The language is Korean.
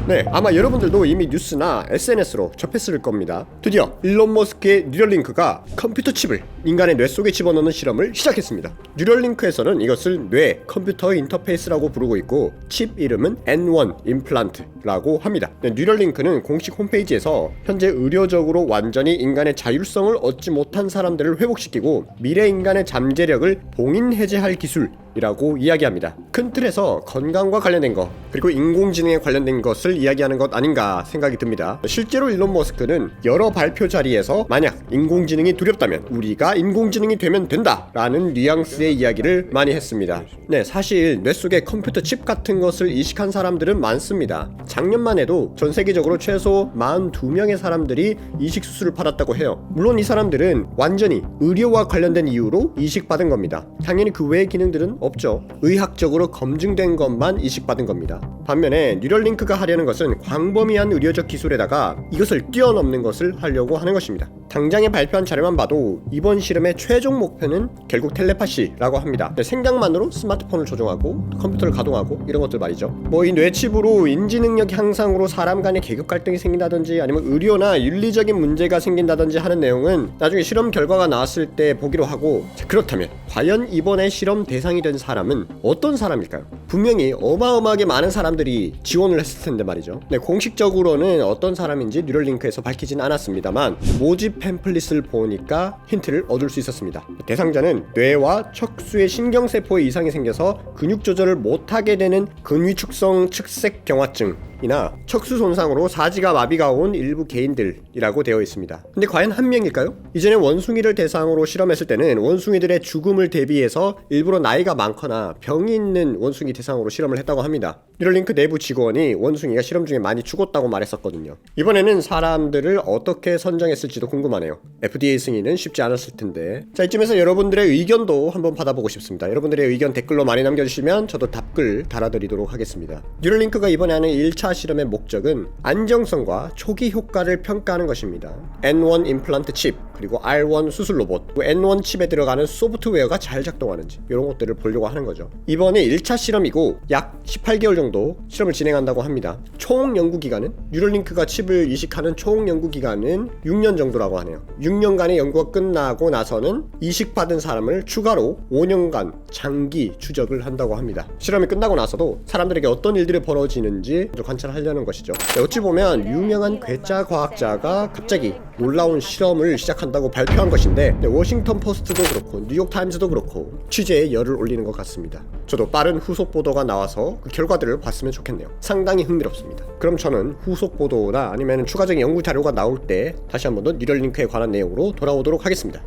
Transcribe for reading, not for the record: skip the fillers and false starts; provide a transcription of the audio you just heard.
네, 아마 여러분들도 이미 뉴스나 SNS로 접했을 겁니다. 드디어 일론 머스크의 뉴럴링크가 컴퓨터 칩을 인간의 뇌 속에 집어넣는 실험을 시작했습니다. 뉴럴링크에서는 이것을 뇌 컴퓨터 인터페이스라고 부르고 있고 칩 이름은 N1 임플란트라고 합니다. 네, 뉴럴링크는 공식 홈페이지에서 현재 의료적으로 완전히 인간의 자율성을 얻지 못한 사람들을 회복시키고 미래 인간의 잠재력을 봉인 해제할 기술이라고 이야기합니다. 큰 틀에서 건강과 관련된 것 그리고 인공지능에 관련된 것을 이야기하는 것 아닌가 생각이 듭니다. 실제로 일론 머스크는 여러 발표 자리에서 만약 인공지능이 두렵다면 우리가 인공지능이 되면 된다 라는 뉘앙스의 이야기를 많이 했습니다. 네, 사실 뇌 속에 컴퓨터 칩 같은 것을 이식한 사람들은 많습니다. 작년만 해도 전 세계적으로 최소 42명의 사람들이 이식 수술을 받았다고 해요. 물론 이 사람들은 완전히 의료와 관련된 이유로 이식받은 겁니다. 당연히 그 외의 기능들은 없죠. 의학적으로 검증된 것만 이식받은 겁니다. 반면에 뉴럴링크가 하려는 것은 광범위한 의료적 기술에다가 이것을 뛰어넘는 것을 하려고 하는 것입니다. 당장에 발표한 자료만 봐도 이번 실험의 최종 목표는 결국 텔레파시라고 합니다. 생각만으로 스마트폰을 조종하고 컴퓨터를 가동하고 이런 것들 말이죠. 뭐 이 뇌칩으로 인지 능력 향상으로 사람 간의 계급 갈등이 생긴다든지 아니면 의료나 윤리적인 문제가 생긴다든지 하는 내용은 나중에 실험 결과가 나왔을 때 보기로 하고, 자, 그렇다면 과연 이번에 실험 대상이 된 사람은 어떤 사람일까요? 분명히 어마어마하게 많은 사람들이 지원을 했을 텐데 말이죠. 네, 공식적으로는 어떤 사람인지 뉴럴링크에서 밝히진 않았습니다만 모집 팸플릿을 보니까 힌트를 얻을 수 있었습니다. 대상자는 뇌와 척수의 신경세포에 이상이 생겨서 근육 조절을 못하게 되는 근위축성 측색경화증이나 척수 손상으로 사지가 마비가 온 일부 개인들이라고 되어 있습니다. 근데 과연 한 명일까요? 이전에 원숭이를 대상으로 실험했을 때는 원숭이들의 죽음을 대비해서 일부러 나이가 많거나 병이 있는 원숭이 대상으로 실험을 했다고 합니다. 뉴럴링크 내부 직원이 원숭이가 실험 중에 많이 죽었다고 말했었거든요. 이번에는 사람들을 어떻게 선정했을지도 궁금하네요. FDA 승인은 쉽지 않았을 텐데. 자, 이쯤에서 여러분들의 의견도 한번 받아보고 싶습니다. 여러분들의 의견 댓글로 많이 남겨주시면 저도 답글 달아드리도록 하겠습니다. 뉴럴링크가 이번에 하는 1차 실험의 목적은 안정성과 초기 효과를 평가하는 것입니다. N1 임플란트 칩 그리고 R1 수술 로봇, N1 칩에 들어가는 소프트웨어가 잘 작동하는지 이런 것들을 보려고 하는 거죠. 이번에 1차 실험이고 약 18개월 정도 실험을 진행한다고 합니다. 총 연구기간은 뉴럴링크가 칩을 이식하는 총 연구기간은 6년 정도라고 하네요. 6년간의 연구가 끝나고 나서는 이식받은 사람을 추가로 5년간 장기 추적을 한다고 합니다. 실험이 끝나고 나서도 사람들에게 어떤 일들이 벌어지는지 관찰하려는 것이죠. 어찌 보면 유명한 괴짜 과학자가 갑자기 놀라운 실험을 시작한다고 발표한 것인데 워싱턴 포스트도 그렇고 뉴욕 타임즈도 그렇고 취재에 열을 올리는 것 같습니다. 저도 빠른 후속 보도가 나와서 그 결과들을 봤으면 좋겠네요. 상당히 흥미롭습니다. 그럼 저는 후속 보도나 아니면 추가적인 연구 자료가 나올 때 다시 한번 더 뉴럴링크에 관한 내용으로 돌아오도록 하겠습니다.